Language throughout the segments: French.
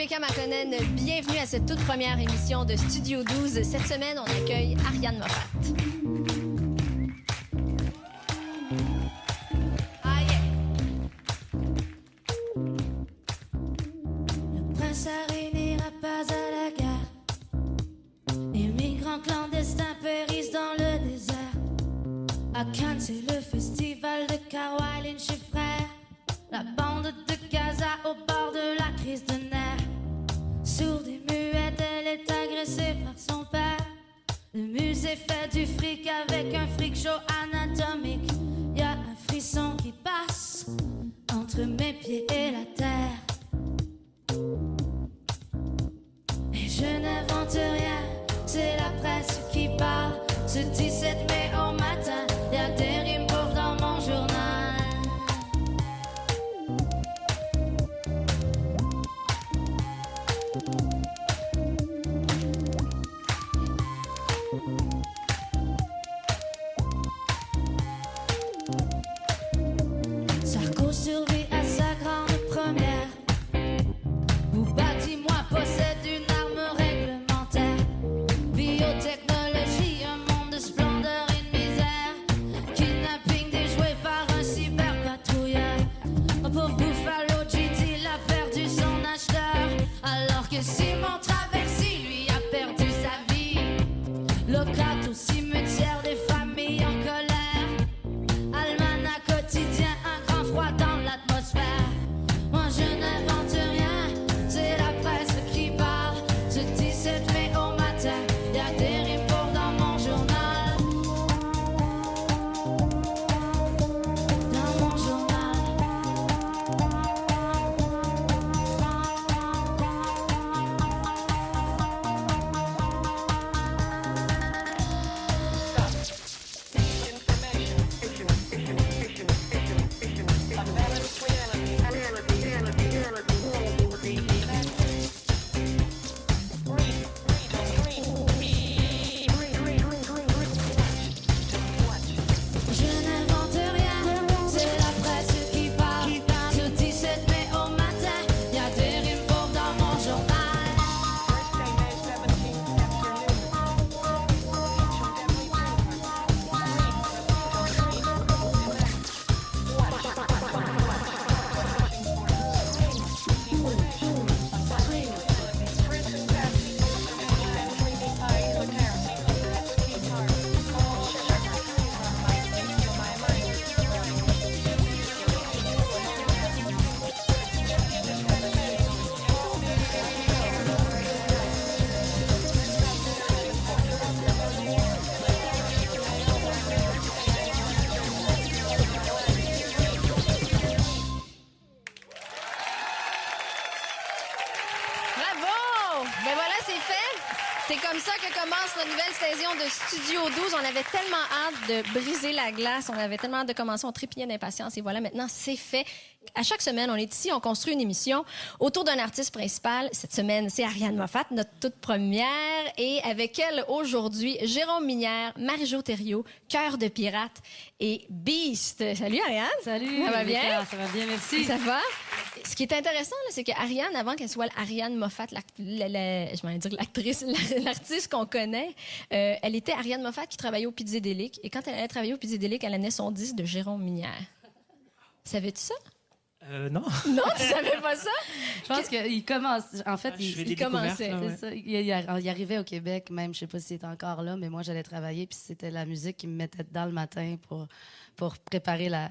Rebecca Makonnen, bienvenue à cette toute première émission de Studio 12. Cette semaine, on accueille Ariane Moffat. Ah yeah. Le prince Harry n'ira pas à la gare. Les migrants clandestins périssent dans le désert. À Cannes, c'est le festival de Carwine chez Frère. La bande de Gaza au bord de la crise de nerfs. Sourde et muette, elle est agressée par son père. Le musée fait du fric avec un freak show anatomique. Y a un frisson qui passe entre mes pieds et la terre. Et je n'invente rien, c'est la presse qui parle. Ce 17 mai au matin, y a des rimes pauvres dans mon journal. Sarko survit à sa grande première. Booba, dis-moi, possède une arme réglementaire. Biotechnologie, un monde de splendeur et de misère. Kidnapping déjoué par un cyberpatrouilleur. Un pauvre Buffalo GT l'a perdu son acheteur. Alors que Simon Traversy, lui, a perdu sa vie. Locate au cimetière des familles en colère. Almanach quotidien, un grand froid dans l'atmosphère. Moi je n'invente rien, c'est la presse qui parle. Ce 17 mai au matin, y a des rimes pauvres dans mon journal. Dans mon journal. Je n'invente rien, c'est la presse qui parle. Ce 17 mai au matin, y a des rimes pauvres dans mon journal. Bravo! Ben voilà, c'est fait. C'est comme ça que commence notre nouvelle saison de Studio 12. On avait tellement hâte de briser la glace. On avait tellement hâte de commencer. On trépignait d'impatience. Et voilà, maintenant, c'est fait. À chaque semaine, on est ici, on construit une émission autour d'un artiste principal. Cette semaine, c'est Ariane Moffat, notre toute première. Et avec elle, aujourd'hui, Jérôme Minière, Marie-Jo Thériault, Cœur de pirate et Beast. Salut, Ariane. Salut. Ça va bien? Rebecca, ça va bien, merci. Ça va? Ce qui est intéressant, là, c'est que Ariane, avant qu'elle soit Ariane Moffat, je m'en dire l'actrice, l'artiste qu'on connaît, elle était Ariane Moffat qui travaillait au Pizzédélique. Et quand elle allait travailler au Pizzédélique, elle amenait son disque de Jérôme Minière. Savais-tu ça? Non. Non, tu savais pas ça? Je pense qu'il commence. En fait, Je fais des il commençait. découvertes, là, C'est ça. Il arrivait au Québec, même, je sais pas s'il est encore là, mais moi, j'allais travailler, puis c'était la musique qui me mettait dedans le matin pour préparer la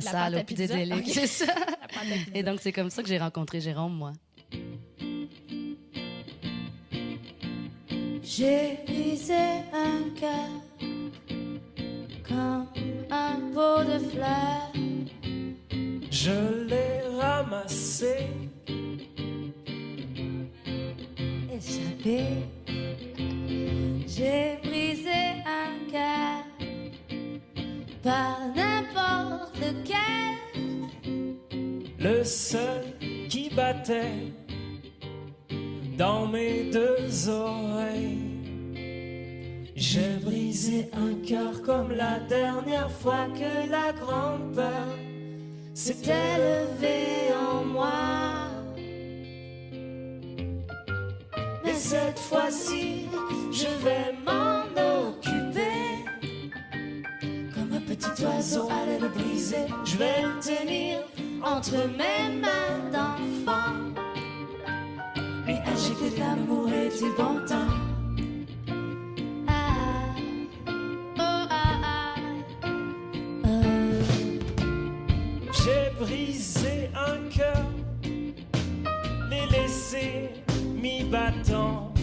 salle pâte à au pizza. Pizzédélique. Ok. C'est ça. La pâte à pizza. Et donc, c'est comme ça que j'ai rencontré Jérôme, moi. J'ai brisé un cœur comme un pot de fleurs. Je l'ai ramassé. Échappé. J'ai brisé un cœur par n'importe lequel. Le seul qui battait dans mes deux oreilles. J'ai brisé un cœur comme la dernière fois que la grande peur s'était levée en moi. Mais cette fois-ci, je vais m'en occuper. Comme un petit oiseau à l'aile brisée, je vais le tenir entre mes mains d'enfant. Lui injecter de l'amour et du bon temps. J'ai brisé un cœur, les laissé mi-battant,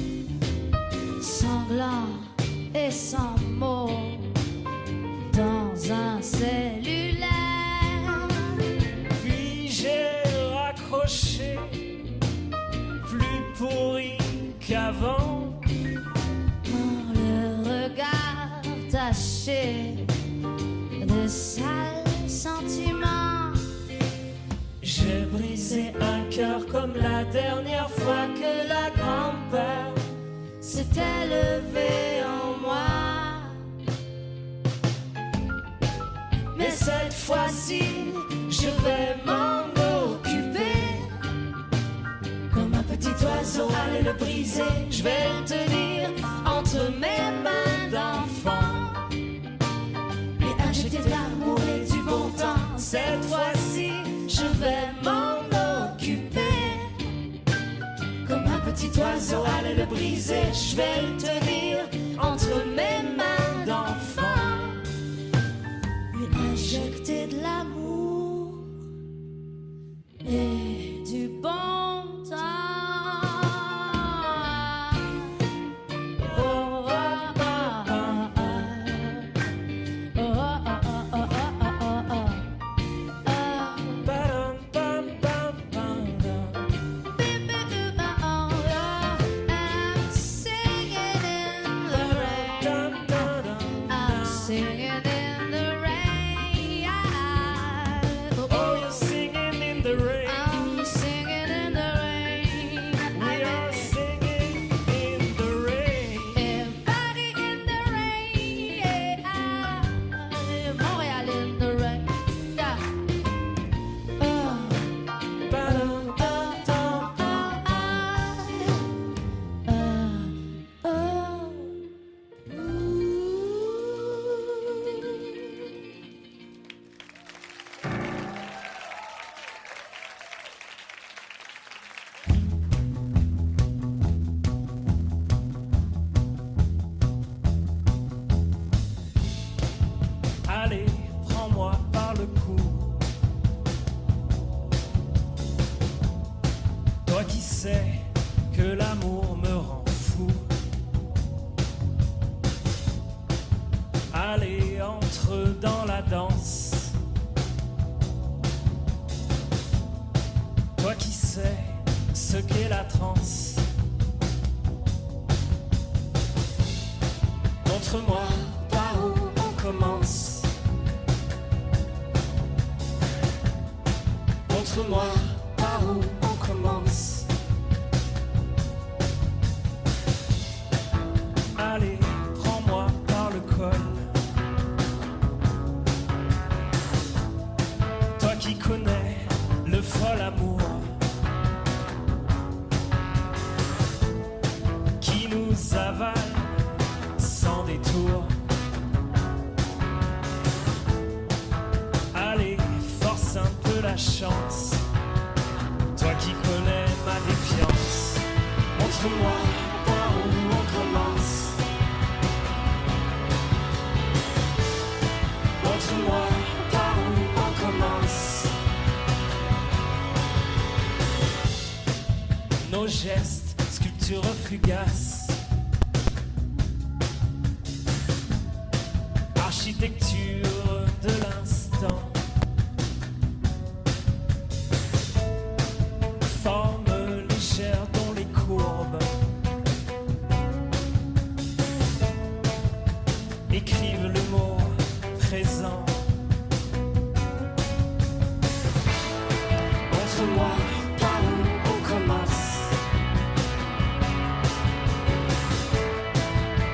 Sanglant et sans mots dans un cellulaire. puis j'ai raccroché, plus pourri qu'avant. Le regard taché de sales sentiments. J'ai brisé un cœur comme la dernière fois que la grand-père S'était levé en moi. Mais cette fois-ci, je vais m'en occuper. Comme un petit oiseau à l'aile brisée, je vais le tenir entre mes mains d'enfant. Lui injecter de l'amour et du bon temps. Cette fois-ci, je vais m'en occuper. Comme un petit oiseau à l'aile brisée, je vais le tenir entre mes mains d'enfant. Lui injecter de l'amour Et du bon temps. Oh, oh, oh, oh, oh. Oh, oh, oh, oh, oh, oh, oh. Ba-dum, bam, bam, bam, dum. I'm singing in the rain. Dum, dum, dum, I'm dum. singing in the rain. Oh, you're singing in the rain. I'm singing in the rain. We are singing in the rain. Everybody in the rain. Montréal in the rain. Yeah. Ba-dum, dum, dum, dum. Allez, prends-moi par le cou. Toi qui sais que l'amour me rend fou. Allez, entre dans la danse. Toi qui sais ce qu'est la transe. Montre-moi par où on commence. Montre-moi par où on commence. Allez, prends-moi par le col. Toi qui connais le fol amour qui nous avale sans détour. Allez, force un peu la chance. Toi qui connais ma défiance. Montre-moi par où on commence. Montre-moi par où on commence. Nos gestes, sculptures fugaces. Architecture de l'instant. Forme légère dont les courbes écrivent le mot présent. Montre-moi par où on commence.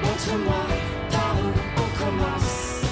Montre-moi par où on commence.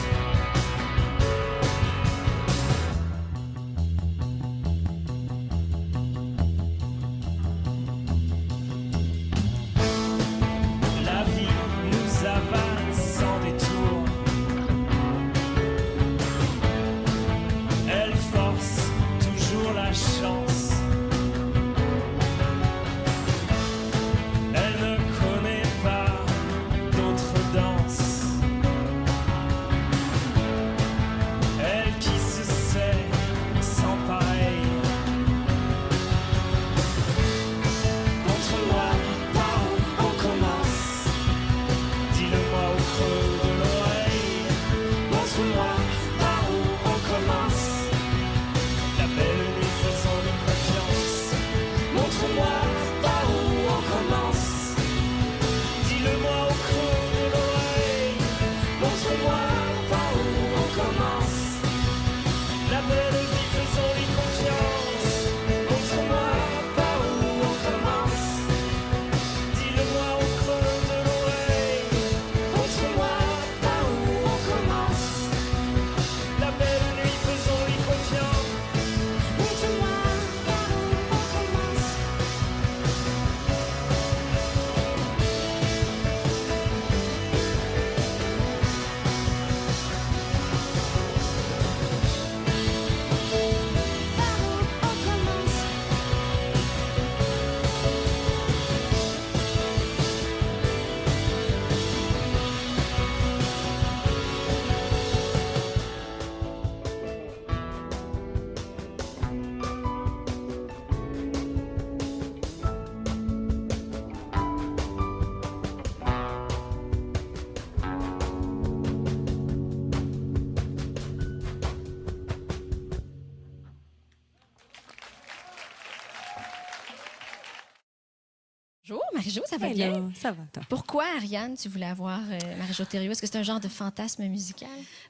Marie-Jo, ça va Hello, bien? ça va, toi? Pourquoi, Ariane, tu voulais avoir Marie-Jo Thériault? Est-ce que c'est un genre de fantasme musical?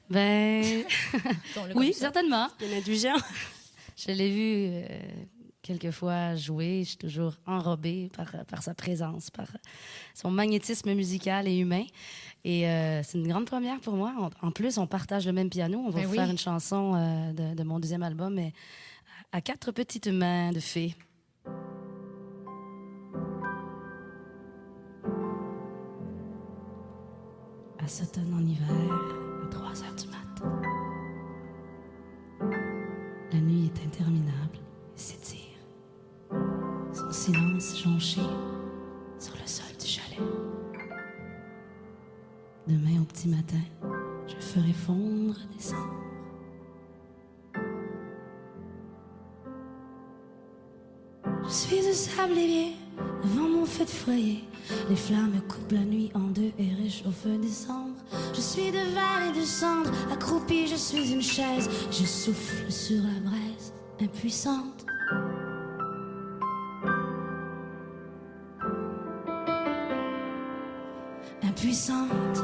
Ben, Disons-le oui, comme ça. certainement. Il y en a du genre. Je l'ai vu quelques fois jouer. Je suis toujours enrobée par sa présence, par son magnétisme musical et humain. Et c'est une grande première pour moi. En plus, on partage le même piano. On va Ben vous oui. faire une chanson de mon deuxième album, mais à 4 petites mains de fées. Elle s'automne en hiver, à 3 heures du matin. La nuit est interminable et s'étire. Son silence jonché sur le sol du chalet. Demain au petit matin, je ferai fondre décembre. Je suis de sablier devant mon feu de foyer. Les flammes coupent la nuit en deux et réchauffent décembre. Je suis de verre et de cendre, accroupie, je suis une chaise. Je souffle sur la braise, impuissante. Impuissante.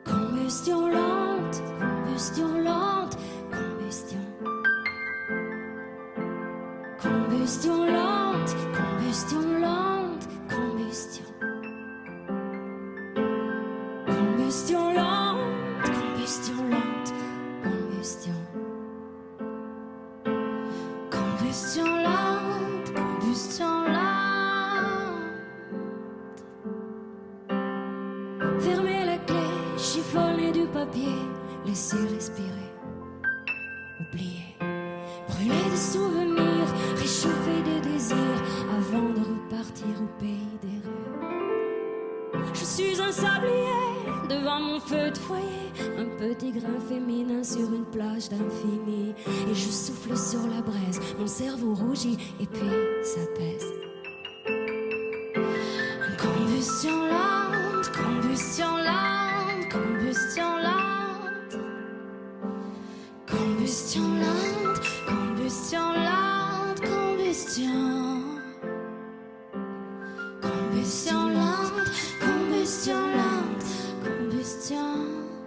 Combustion lente, combustion lente, combustion. Combustion lente, combustion lente, combustion. Combustion lente, combustion lente, combustion. Combustion lente, combustion lente. Fermez la clé, chiffonnez du papier, laissez respirer, oubliez. Brûler des souvenirs, réchauffer des désirs avant de repartir au pays des rêves. Je suis un sablier devant mon feu de foyer, un petit grain féminin sur une plage d'infini. Et je souffle sur la braise, mon cerveau rougit et puis s'apaise. Combustion lente, combustion lente, combustion lente. Combustion lente, combustion lente, combustion. Combustion lente, combustion lente, combustion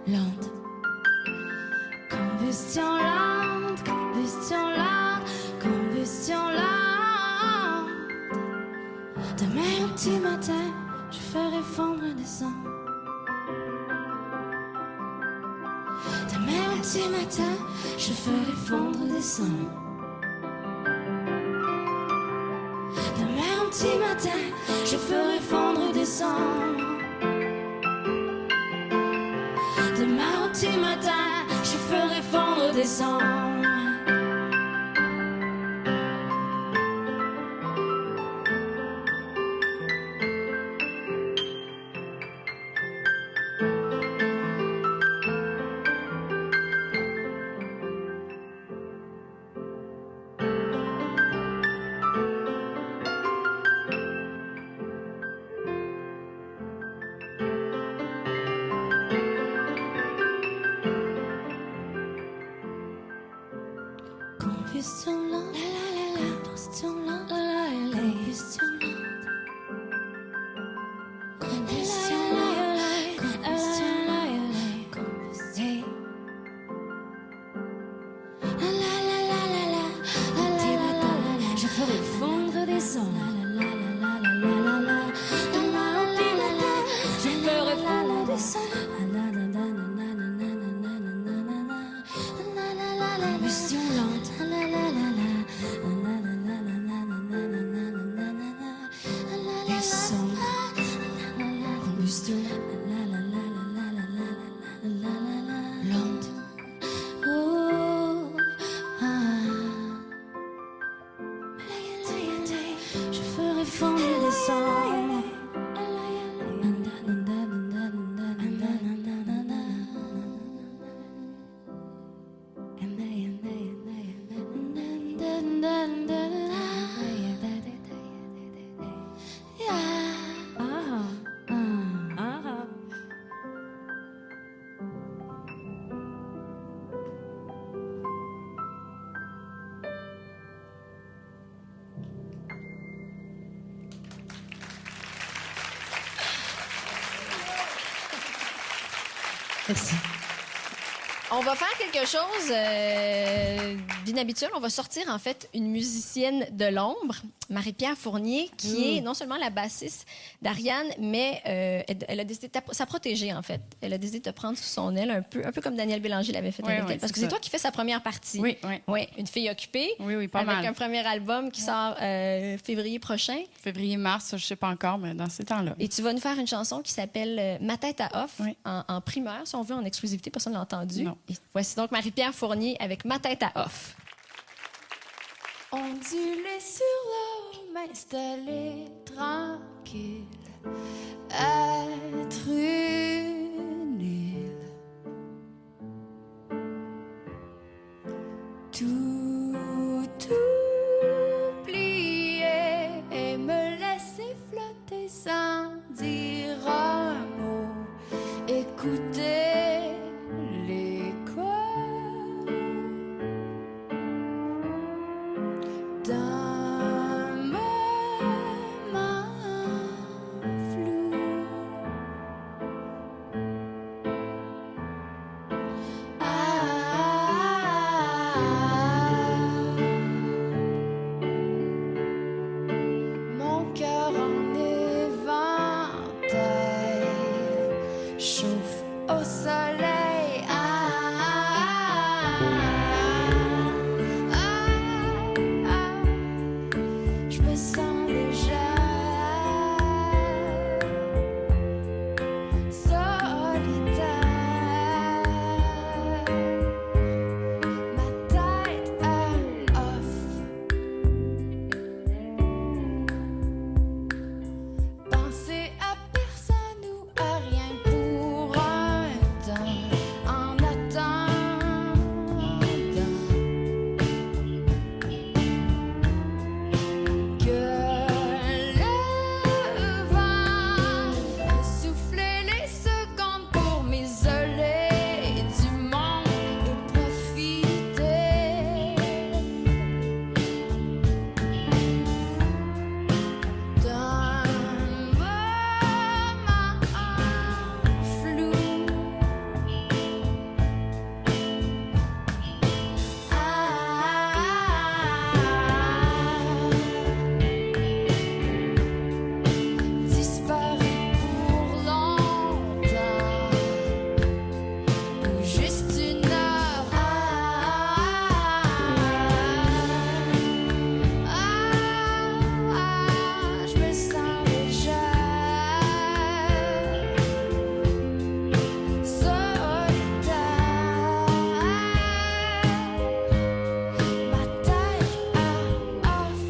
lente. Combustion lente, combustion lente, combustion lente. Demain au petit matin, je ferai fondre décembre. Demain au petit matin, je ferai fondre décembre. Demain au petit matin, je ferai fondre décembre. Demain au petit matin, je ferai fondre décembre. Combustion lente, combustion lente, combustion lente. Combustion lente, combustion lente, combustion. Je ferai fondre des sons. Je ferai fondre des sons. Combustion lente. Les sons. Combustion lente. Oh, ah. Je ferai fondre des sons. Merci. On va faire quelque chose d'inhabituel. On va sortir, en fait, une musicienne de l'ombre, Marie-Pierre Fournier, qui est non seulement la bassiste d'Ariane, mais elle a décidé de sa protégée, en fait. Elle a décidé de te prendre sous son aile, un peu comme Daniel Bélanger l'avait fait avec elle. Parce que c'est toi qui fais sa première partie. Oui. Oui, Une fille occupée. Oui, pas avec mal. un premier album qui sort février prochain. Février-mars, je sais pas encore, mais dans ces temps-là. Et tu vas nous faire une chanson qui s'appelle Ma tête à off, Oui. en primeur, si on veut, en exclusivité. Personne ne l'a entendu. Non. Et voici donc Marie-Pierre Fournier avec Ma tête à off. Ondulé sur l'eau, m'installer tranquille, être une île. Tout oublier et me laisser flotter sans dire un mot. Écouter l'écho d'un moment flou. Mon cœur en éventail chauffe au soleil. Je me sens déjà solitaire. Ma tête à off. Penser à personne ou à rien pour un temps en attendant que le vent souffle les secondes pour m'isoler du monde et profiter d'un moment flou. Disparu pour longtemps ou juste une heure. Je me sens déjà solitaire. Ma tête à off.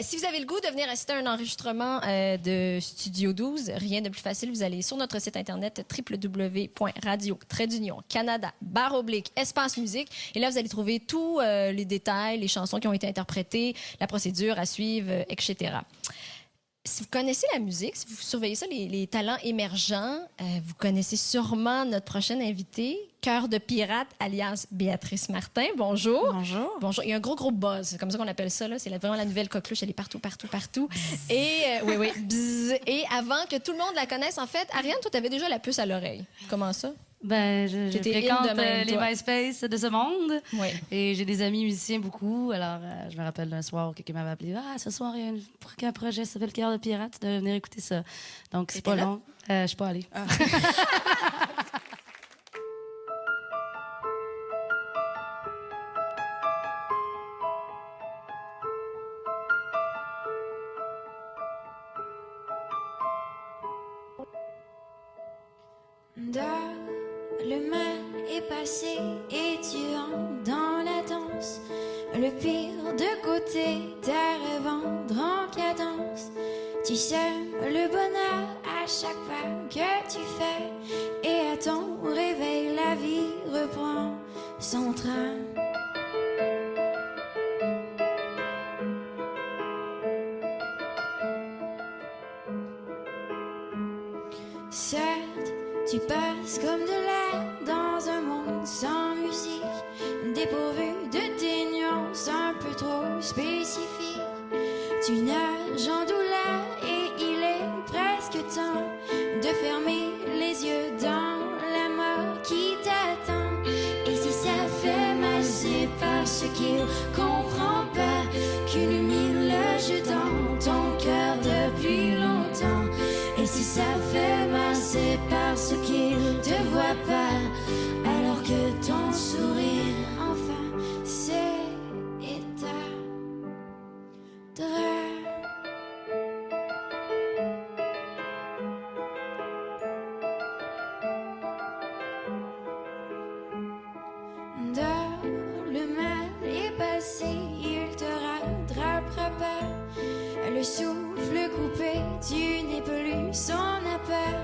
Si vous avez le goût de venir assister à un enregistrement de Studio 12, rien de plus facile. Vous allez sur notre site internet www.radio-canada/espace musique. Et là, vous allez trouver tous les détails, les chansons qui ont été interprétées, la procédure à suivre, etc. Si vous connaissez la musique, si vous surveillez ça, les talents émergents, vous connaissez sûrement notre prochaine invitée, Cœur de pirate, alias Béatrice Martin. Bonjour. Bonjour. Bonjour. Il y a un gros buzz. C'est comme ça qu'on appelle ça. Là. C'est vraiment la nouvelle coqueluche. Elle est partout. Et, oui. Bzz. Et avant que tout le monde la connaisse, en fait, Ariane, toi, tu avais déjà la puce à l'oreille. Comment ça? Ben, je T'étais fréquente in de même, les toi. MySpace de ce monde. Oui. Et j'ai des amis musiciens beaucoup. Alors, je me rappelle d'un soir où quelqu'un m'avait appelé. Ah, ce soir, il y a un projet qui s'appelle Cœur de pirate. Tu devrais venir écouter ça. Donc, c'est T'étais pas là? long. Je suis pas allée. le mal est passé et tu entres dans la danse. Le pire de côté, tes rêves entrent en cadence. Tu sèmes le bonheur à chaque pas que tu fais. Et à ton réveil, la vie reprend son train. Certes, tu passes comme de l'air dans un monde sans musique, dépourvu de tes nuances un peu trop spécifiques. Tu nages en douleur et il est presque temps de fermer les yeux dans la mort qui t'attend. Et si ça fait mal, c'est parce qu'il comprend pas qu'une mine loge dans ton cœur depuis longtemps. Et si ça fait mal, c'est parce qu'il te voit pas, alors que ton sourire enfin s'éteindra. Le mal est passé, il te rattrapera pas. Le souffle coupé, tu n'es plus son appel.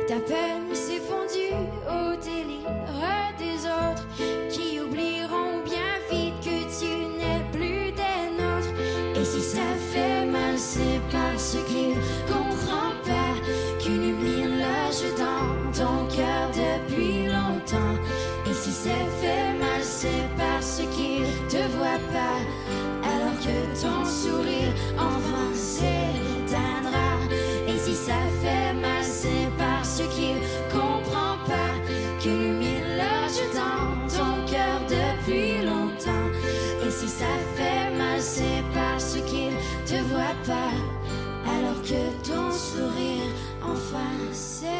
Ta peine s'est fondue au délire des autres, qui oublieront bien vite que tu n'es plus des nôtres. Et si ça fait mal, c'est parce qu'il comprend pas qu'une mine loge dans ton cœur depuis longtemps. Et si ça fait mal, c'est parce qu'il te voit pas, alors que ton sourire enfin s'éteindra. Et si ça fait mal, c'est parce qu'il comprend pas qu'une mine loge dans ton cœur depuis longtemps. Et si ça fait mal, c'est parce qu'il te voit pas, alors que ton sourire enfin s'éteindra.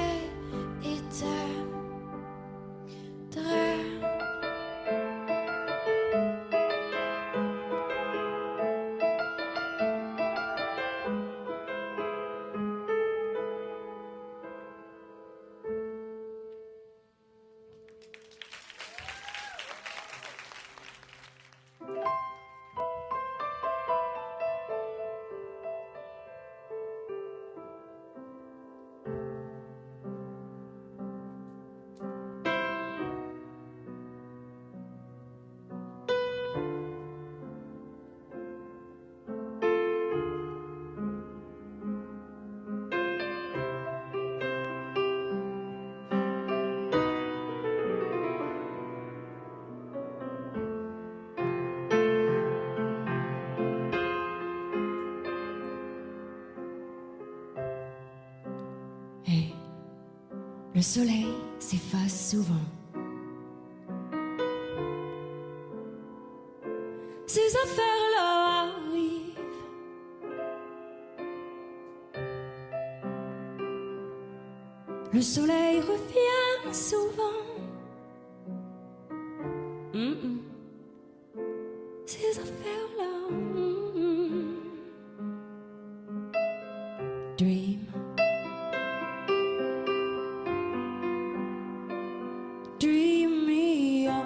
Le soleil s'efface souvent. Ces affaires-là arrivent. Le soleil revient souvent. Ces affaires-là. Dream. Dream me on.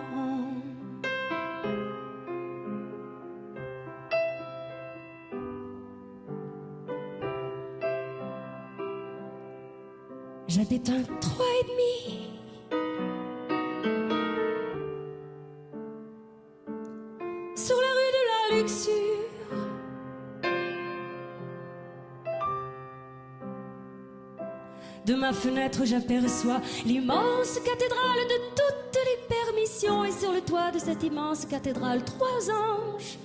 J'habite un 3,5. Sur la rue de la Luxure. De ma fenêtre, j'aperçois l'immense cathédrale de toutes les permissions. Et sur le toit de cette immense cathédrale, 3 anges,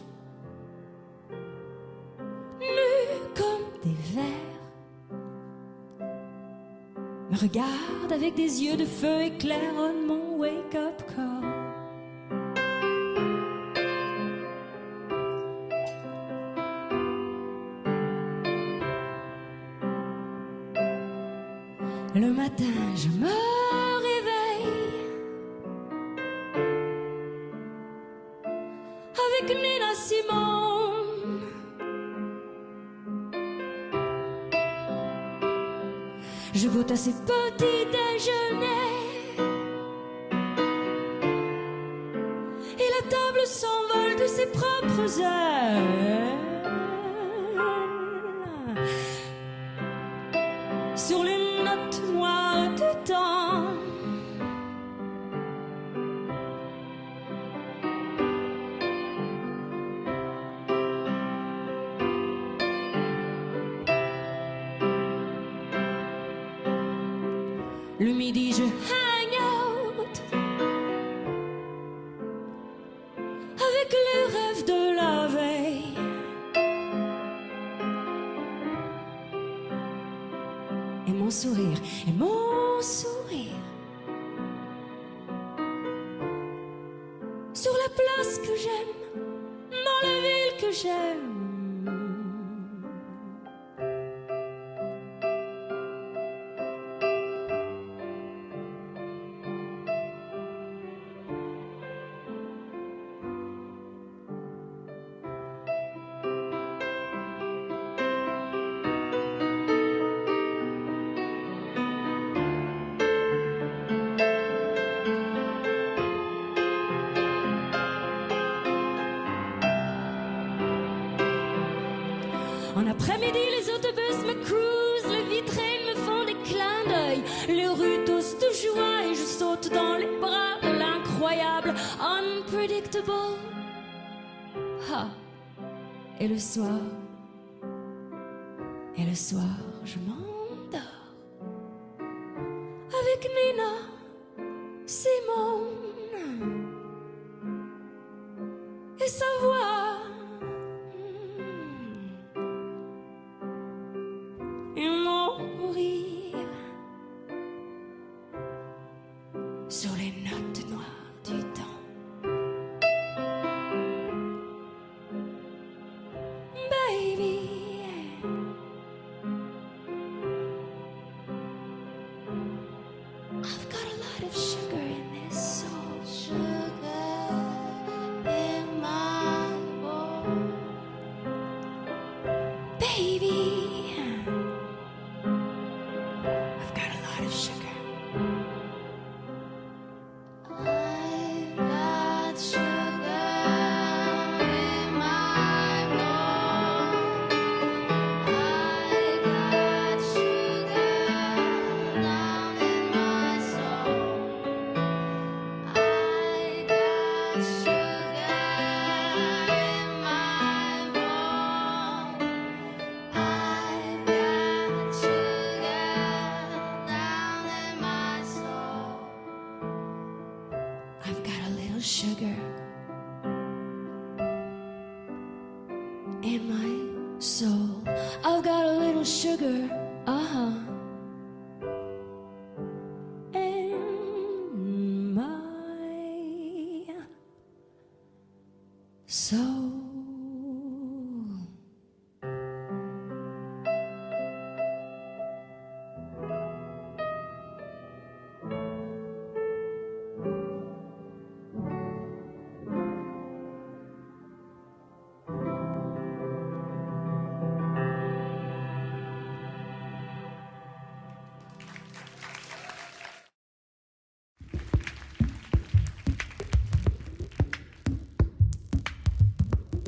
nus comme des vers, me regardent avec des yeux de feu et claironnent mon wake-up call. Le matin, je me réveille avec Nina Simone. Je goûte à ses petits déjeuners de ses propres ailes sur les notes noires du temps. Le midi, je hang out avec les rêves de la veille. Et mon sourire, et mon sourire sur la place que j'aime, dans la ville que j'aime. En après-midi, les autobus me cruisent, les vitrines me font des clins d'œil, les rues tous de joie et je saute dans les bras de l'incroyable, unpredictable. Ah. Et le soir, je m'endors avec Nina Simone et sa voix. Et mon rire sur les notes noires du temps. Baby, I've got a lot of sugar in this soul. Sugar in my bowl. Baby, I've got a lot of sugar. I've got sugar in my bowl. I got sugar down in my soul. I got sugar in my bowl. I've got sugar down in my soul. I've got a little sugar in my soul. I've got a little sugar, in my soul.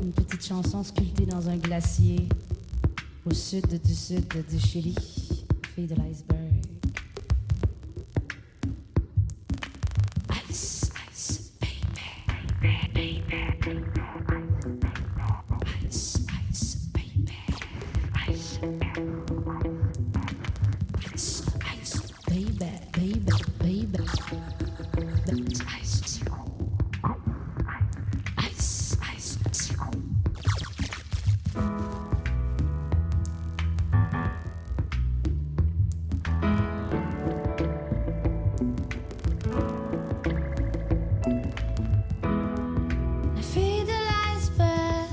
Une petite chanson sculptée dans un glacier au sud du Chili, fille de l'iceberg. Ice, ice, baby. Ice, ice, baby. Ice, ice, ice, baby, baby, baby. Ice, ice, ice. La fille de l'iceberg.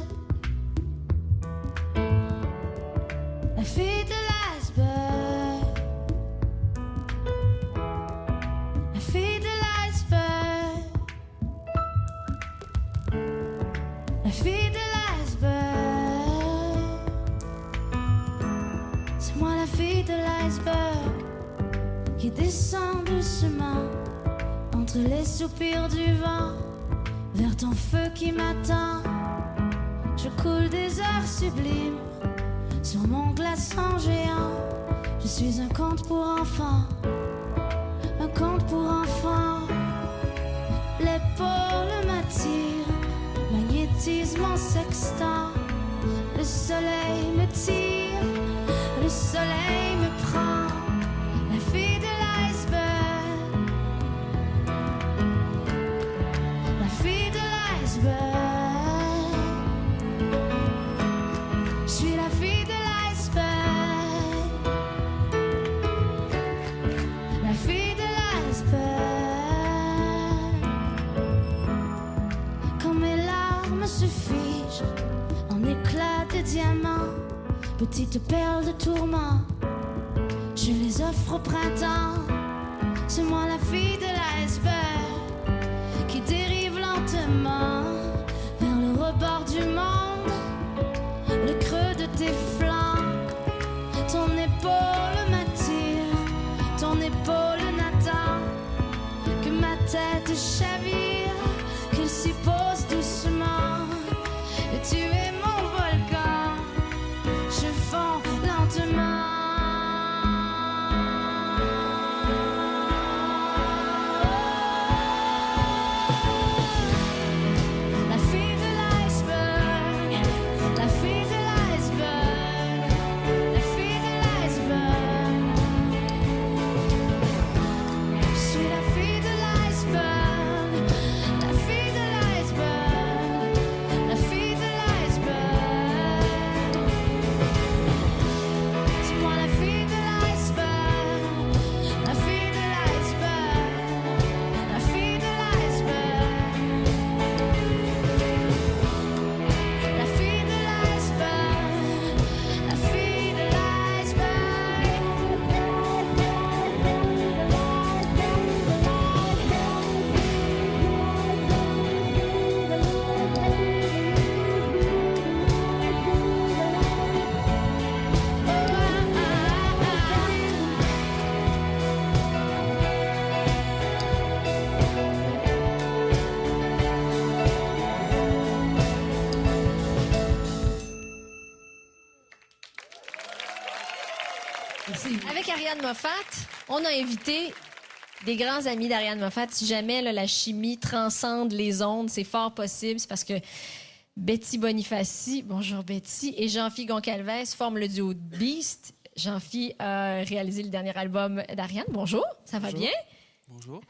La fille de l'iceberg. La fille de l'iceberg. La fille de l'iceberg. C'est moi la fille de l'iceberg qui descend doucement entre les soupirs du vent vers ton feu qui m'attend. Je coule des heures sublimes sur mon glaçon géant. Je suis un conte pour enfants, un conte pour enfants. L'épaule m'attire, magnétise mon sextant. Le soleil me tire, le soleil me prend. La fille de l'iceberg, la fille de l'iceberg. Je suis la fille de l'iceberg, la fille de l'iceberg. Quand mes larmes se figent en éclats de diamants, petites perles de tourment, je les offre au printemps. C'est moi la fille de l'iceberg qui dérive lentement vers le rebord du monde, le creux de tes flancs. Ton épaule m'attire, ton épaule n'attend que ma tête chavire, qu'elle s'y pose doucement. Et tu es mon volcan, je fonds lentement. La fille de l'iceberg, la fille de l'iceberg, la fille de l'iceberg. Je suis la fille de l'iceberg, la fille de l'iceberg, la fille de l'iceberg. C'est moi la fille de l'iceberg, la fille de l'iceberg, la fille de l'iceberg. La fille de l'iceberg, la fille de Avec Ariane Moffat, on a invité des grands amis d'Ariane Moffat. Si jamais là, la chimie transcende les ondes, c'est fort possible. C'est parce que Betty Bonifaci, bonjour Betty, et Jean-Philippe Goncalves forment le duo Beast. Jean-Philippe a réalisé le dernier album d'Ariane. Bonjour, ça va bien? Bonjour.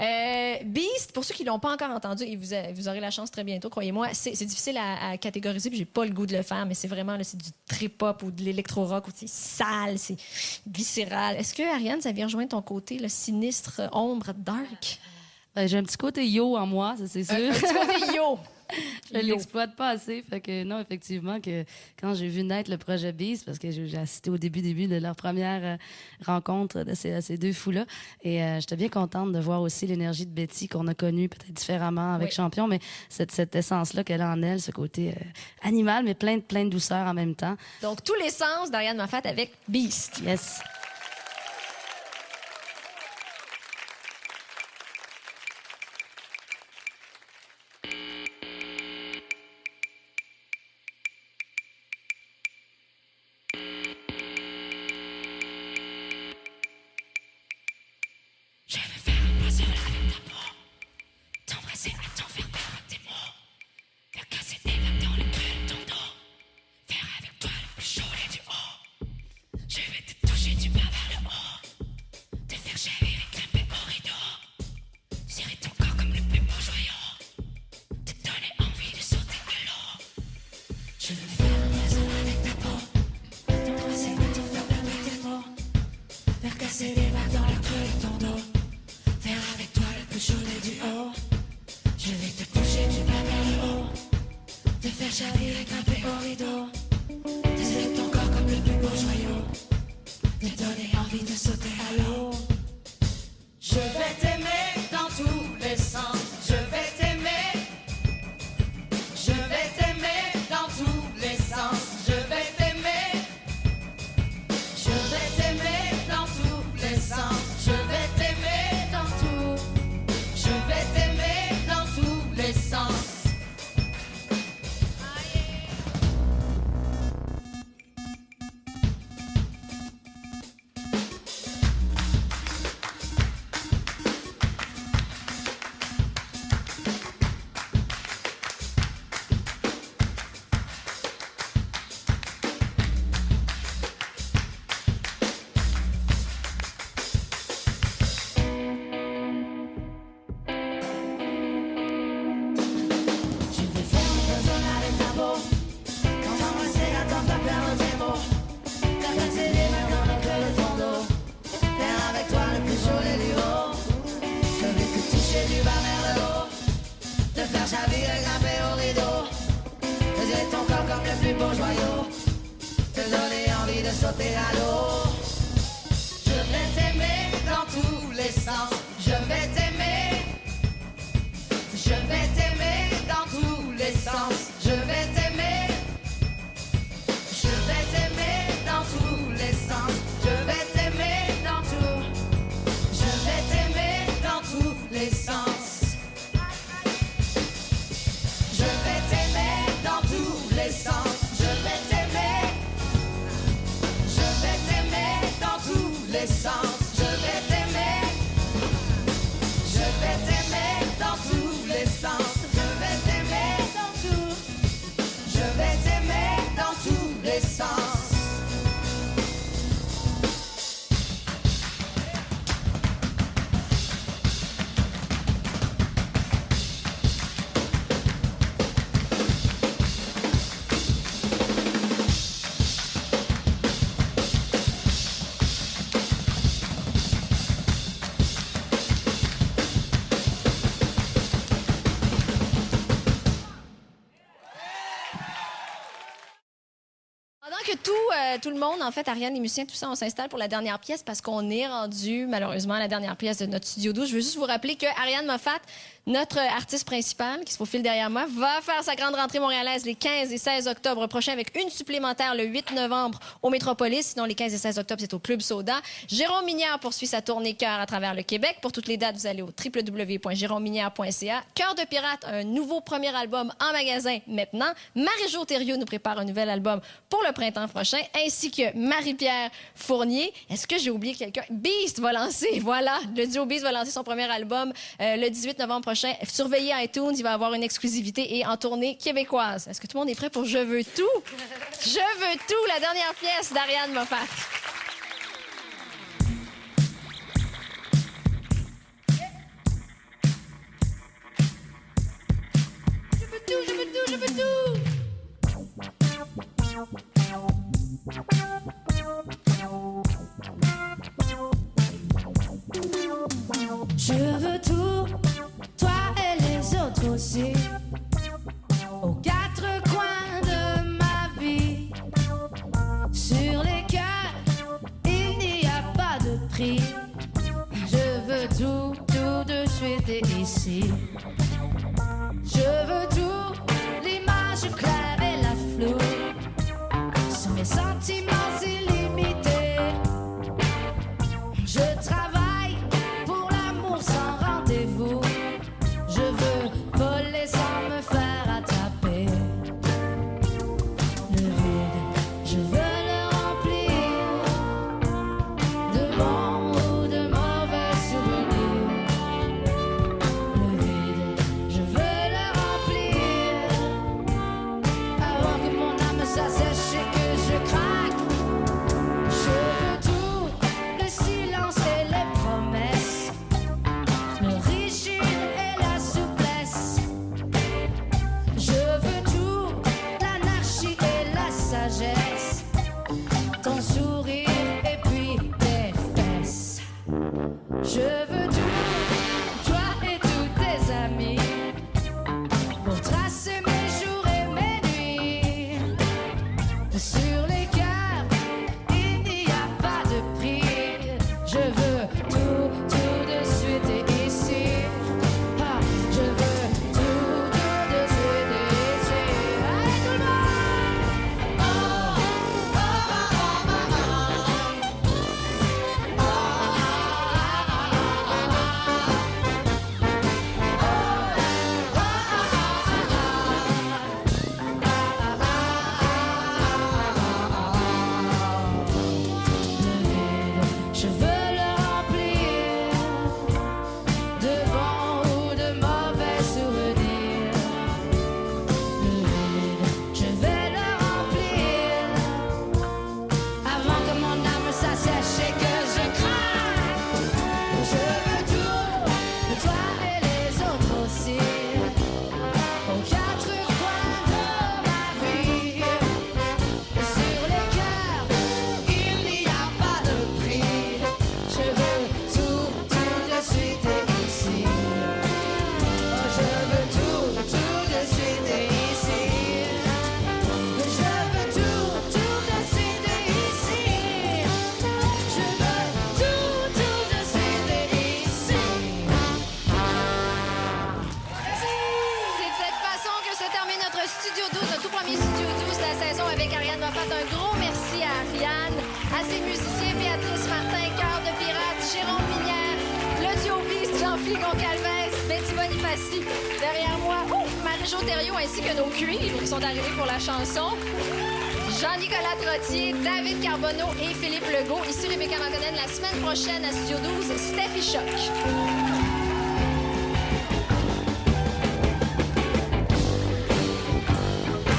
Beast, pour ceux qui ne l'ont pas encore entendu, et vous aurez la chance très bientôt, croyez-moi, c'est difficile à catégoriser, puis j'ai pas le goût de le faire, mais c'est vraiment, là, c'est du trip-hop ou de l'électro-rock, ou c'est sale, c'est viscéral. Est-ce que, Ariane, ça vient rejoindre ton côté, le sinistre, ombre, dark? J'ai un petit côté yo en moi, ça c'est sûr. Un petit côté yo! Je l'exploite pas assez. Fait que non, effectivement, que quand j'ai vu naître le projet Beast, parce que j'ai assisté au début de leur première rencontre de ces deux fous-là, et j'étais bien contente de voir aussi l'énergie de Betty qu'on a connue peut-être différemment avec Champion, mais cette essence-là qu'elle a en elle, ce côté animal, mais plein de douceur en même temps. Donc, tous les sens d'Ariane Moffat avec Beast. Yes. Je vais faire un puzzle avec ta peau, t'embrasser et t'enfermer avec tes mots, faire casser des lames dans le creux de ton dos, faire avec toi le plus chaud et du haut. Je vais te toucher du bas vers le haut, te faire chérir et grimper au rideau, serrer ton corps comme le plus beau joyau, te donner envie de sauter à l'eau. Je vais faire un puzzle avec ta peau, t'embrasser et t'enfermer avec tes mots, faire casser des lames dans le creux de ton dos. Faire avec toi le plus chaud et du haut. Je vais te toucher du bas vers le haut, te faire chavirer et grimper au rideau, te serrer ton corps comme le plus beau joyau, te donner envie de sauter à l'eau. Je vais t'aimer dans tous les sens. Je vais t'aimer. Je vais t'aimer dans tous les sens. Je vais t'aimer. Je vais t'aimer dans tous les sens. Je vais t'aimer dans tout. Je vais t'aimer dans tous les sens. vers le haut, te faire chavirer, grimper au rideau, baiser ton corps comme le plus beau joyau, te donner envie de sauter à l'eau. Je vais t'aimer dans tous les sens, je vais t'aimer, je vais t'aimer dans tous les sens, je vais t'aimer, je vais t'aimer dans tous les sens, je vais t'aimer dans tout, je vais t'aimer dans tous les sens, je vais t'aimer dans tous les sens, je vais t'aimer, je vais t'aimer dans tous les sens, je vais t'aimer, je vais t'aimer dans tous les sens, je vais t'aimer dans tout, je vais t'aimer dans tous les sens. Pendant que tout le monde, en fait, Ariane, les musiciens, tout ça, on s'installe pour la dernière pièce parce qu'on est rendu, malheureusement, à la dernière pièce de notre Studio 12. Je veux juste vous rappeler que Ariane Moffat, notre artiste principale, qui se faufile derrière moi, va faire sa grande rentrée montréalaise les 15 et 16 octobre prochains avec une supplémentaire le 8 novembre au Métropolis. Sinon, les 15 et 16 octobre, c'est au Club Soda. Jérôme Minière poursuit sa tournée Cœur à travers le Québec. Pour toutes les dates, vous allez au www.jérômeminière.ca. Cœur de pirate, un nouveau premier album en magasin maintenant. Marie-Jo Thériault nous prépare un nouvel album pour le printemps prochain, ainsi que Marie-Pierre Fournier. Est-ce que j'ai oublié quelqu'un? Beast va lancer, voilà, le duo Beast va lancer son premier album le 18 novembre prochain. Surveillez iTunes, il va avoir une exclusivité et en tournée québécoise. Est-ce que tout le monde est prêt pour Je veux tout? Je veux tout, la dernière pièce d'Ariane Moffat. Je veux tout, je veux tout, je veux tout. Je veux tout, toi et les autres aussi, aux quatre coins de ma vie. Sur les cœurs, il n'y a pas de prix. Je veux tout, tout de suite et ici. Je veux tout, l'image claire et la floue, sont mes sentiments illimités. Je travaille pour l'amour sans rendez-vous. Je veux voler sans me faire attraper. Le vide, je veux le remplir de bons ou de mauvais souvenirs. Le vide, Pilote. Un gros merci à Ariane, à ses musiciens, Béatrice Martin, Cœur de Pirate, Jérôme Minière, le duo Beast, Jean-Philippe Goncalves, Betty Bonifaci, derrière moi, Marie-Jo Thériault, ainsi que nos cuivres qui sont arrivés pour la chanson. Jean-Nicolas Trottier, David Carbonneau et Philippe Legault. Ici Rebecca Maconnen, la semaine prochaine à Studio 12, Steffi Choc.